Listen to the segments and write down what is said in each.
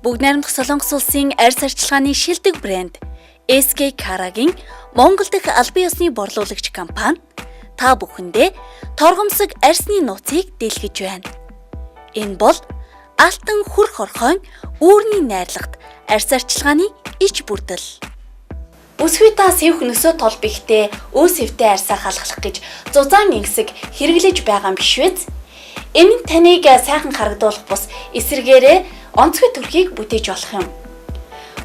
Бүгд найрамдах Солонгос улсын арьс арчилгааны шилдэг брэнд SK Kara-гийн Монгол дахь албан ёсны борлуулагч компани та бүхэндээ торгомсог арьсны нууцыг дэлгэж байна. Энэ бол алтан хүр хорхойн үүрний найрлагт арьс арчилгааны иж бүрдэл. Өсвий та сэвх нөсөө тол бихтэй өөсөвтэй арьсаа халахлах гэж зузаан ингэсэг хэрэглэж байгаа юм биш үү? Энэ таныг сайхан харагдуулах бус эсэргээрээ онцгой төрхийг бүтээж болох юм.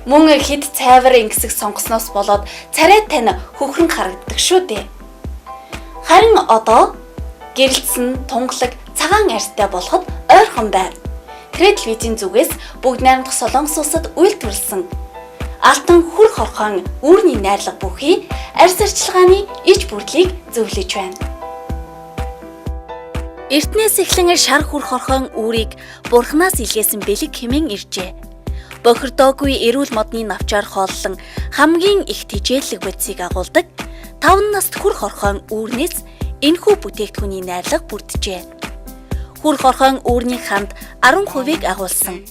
Мөн хэд цайвар ингэсэг сонгосноос болоод царай тань хөхрөн харагддаг шүү дээ. Харин одоо гэрэлтсэн тунгалаг цагаан арьстай болоход ойрхон байна. Тэр телевизийн зүгээс бүгд найрамдах Солонгос улсад үйлдвэрлэсэн алтан хүр хорхойн үүрний найрлага бүхий арьс арчилгааны иж бүрдлийг зөвлөж байна. Эртнээс эхлэн шар хүр хорхойн үүрийг бурхнаас илгээсэн бэлэг хэмээн иржээ. Бохирдоогүй эрүүл модны навчаар хооллон хамгийн их тэжээллэг бодисыг агуулдаг 5 наст хүр хорхойн үүрнээс энэхүү бүтээгдэхүүний найрлага бүрджээ. Хүр хорхойн үүрний ханд 10%-ийг агуулсан.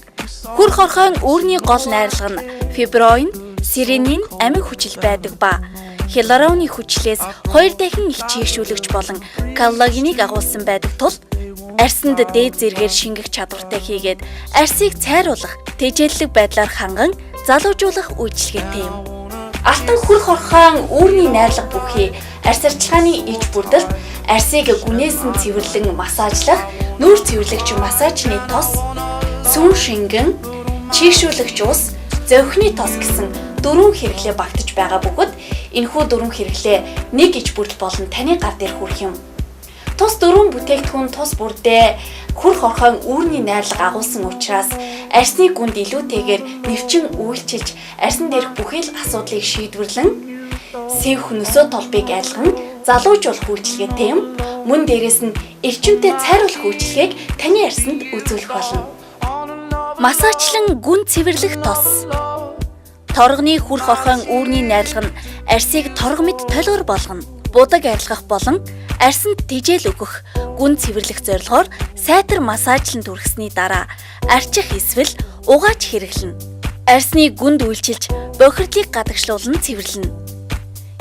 Хүр хорхойн үүрний гол найрлага нь фиброин, сиренин амин хүчил байдаг ба хиалуроны хүчлээс 2 дахин их чийгшүүлэгч болон коллагеныг агуулсан байдаг тул арьсанд дээд зэргээр шингэх чадвартай хийгээд арьсыг цайруулах, тэжээллэг байдлаар ханган залуужуулах үйлчилгээтэй юм. Алтан хүр хорхойн үүрний найрлага бүхий арьс арчилгааны иж бүрдэлт арьсыг гүнээсэн цэвэрлэн массажлах, нүүр цэвэрлэгч массажны тос, сүн шингэн, чийгшүүлэгч ус, зовхны тос гэсэн 4 хэрэглээ багтаж байгаа бөгөөд энэхүү 4 хэрэглээ нэг иж бүрдэл болон таны гар дээр хүрэх юм. Тус 4 бүтээгдэхүүн тус бүрдээ хүр хорхойн үүрний найрлага агуулсан учраас арьсны гүнд илүүтэйгээр нэвчин үйлчилж арьсан дээрх бүхий л асуудлыг шийдвэрлэн сэвх нөсөө толбыг айлган залуужуулах үйлчилгээтэй юм. Мөн дээрэс нь эрчимтэй цайруулах үйлчилгээг таны арьсанд үзүүлэх болно. Массажлан гүн цэвэрлэх тос. Торгоны хүр хорхойн үүрний найрлага нь арьсыг торго мэд толгор болгоно. Будаг арилгах болон арьсанд тэжээл өгөх гүн цэвэрлэх зорилгоор сайтар массажлан түргэсний дараа арчих эсвэл угааж хэрэглэнэ. Арьсны гүнд үйлчилж бохирдлыг гадагшлуулан цэвэрлэнэ.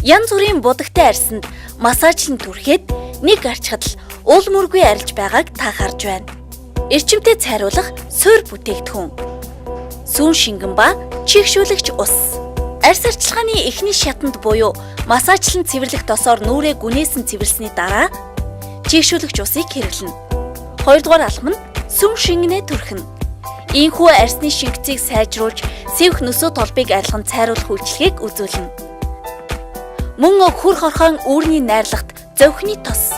Янз бүрийн будагтай арьсанд массажлан түрхээд нэг арчхад л уул мөргүй арилж байгааг та харж байна. Эрчимтэй цайруулах суур бүтээгдэхүүн. Сүн шингэн ба чийгшүүлэгч ус. Арьс арчилгааны эхний шатанд буюу массажлан цэвэрлэх тосоор нүрээ гүнээсэн цэвэрлсэний дараа чийгшүүлэгч усыг хэрэглэнэ. 2 дугаар алхам нь сүм шингэнэ түрхэнэ. Ийхүү арьсны шингэцийг сайжруулж сэвх нөсөө толбыг арилган цайруулах үйлчилгээг үзүүлнэ. Мөн хүр хорхойн үүрний найрлагт зовхны тос.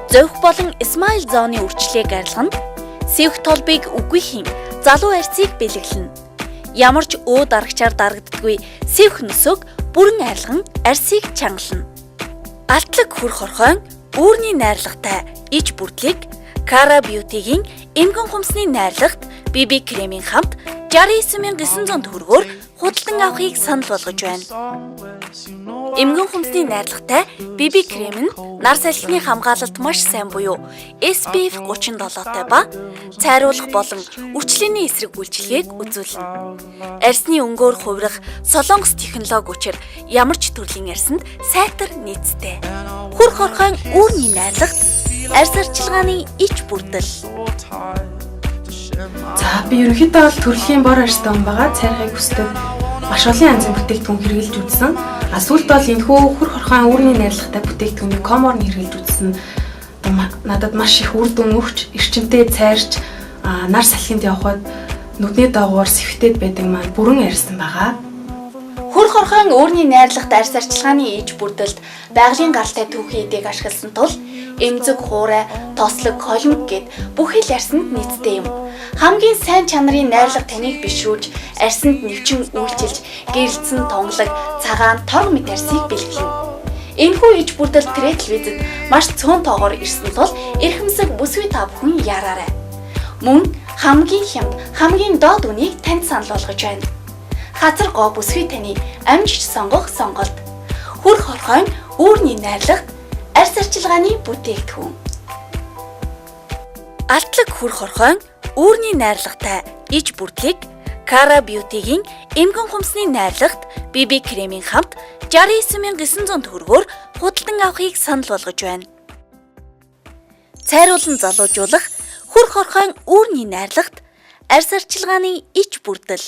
Зовх болон смайл зооны үрчлэгийг арилгана. Сэвх толбыг үгүй хийн залуу арьсыг бэлэглэнэ. Ямар ч өө дарагчаар дарагддаггүй сэвх нөсөөг бүрэн арилган арьсыг чангална. Алтлаг хүр хорхойн үүрний найрлагатай иж бүрдлийг Kara Beauty-гийн эмгэн хумсны найрлагт BB кремийн хамт 69,900 төгрөгөөр худалдан авахыг санал болгож байна. Эмгэн хумсны найрлагатай BB крем нь нар салхины хамгаалалт маш сайн буюу SPF 37-тай ба цайруулах болон үрчлээний эсрэг үйлчилгээг үзүүлнэ. Арьсны өнгөөр хувирах солонгос технологи учир ямар ч төрлийн арьсанд сайтар нийцтэй. Хүр хорхойн үүрний найрлагт арьс арчилгааны иж бүрдэл. За би ерөнхийдөө бол төрлийн бор арьстай хүн байгаа. Цайрахыг хүсдэг маш олон янзын бүтээгдэхүүн хэрэглэж үзсэн. Сүүлд бол энэхүү хүр хорхойн үүрний найрлагатай бүтээгдэхүүнийг коморн хэрэглэж үзсэн. Надад маш их үр дүн өгч, эрчимтэй цайрч, нар салхинд явхад нүдний доогуур сэвхтэд байдаг маань бүрэн арьсан байгаа. Хүр хорхойн үүрний найрлагт арьс арчилгааны иж бүрдэлд байгалийн гаралтай түүхий эдэг ашигласан тул эмзэг хуурай, тослог, холимог гэд бүхий л арьсанд нийцтэй юм. Хамгийн сайн чанарын найрлага таныг бишрүүлж, арьсанд нэвчин үйлчилж, гэрэлтсэн тонглог, цагаан, торго мэд арьсыг бэлгэлнэ. Энэхүү иж бүрдэл телевизэд маш цөөн тоогоор ирсэн тул эрхэмсэг бүсгүй та бүхэн яраарай. Мөн хамгийн хямд, хамгийн доод үнийг танд санал болгож байна. Хазар гоо бүсгүй таны амжилт сонгох сонголт. Хүр хорхойн үүрний найрлагт арьс арчилгааны бүтээгдэхүүн. Алтлаг хүр хорхойн үүрний найрлагатай иж бүрдлийг Kara Beauty-гийн эмгэн хумсны найрлагт BB кремийн хамт 69,900 төгрөгөөр худалдан авахыг санал болгож байна. Цайруулан залуужуулах, хүр хорхойн үүрний найрлагт арьс арчилгааны ич бүрдэл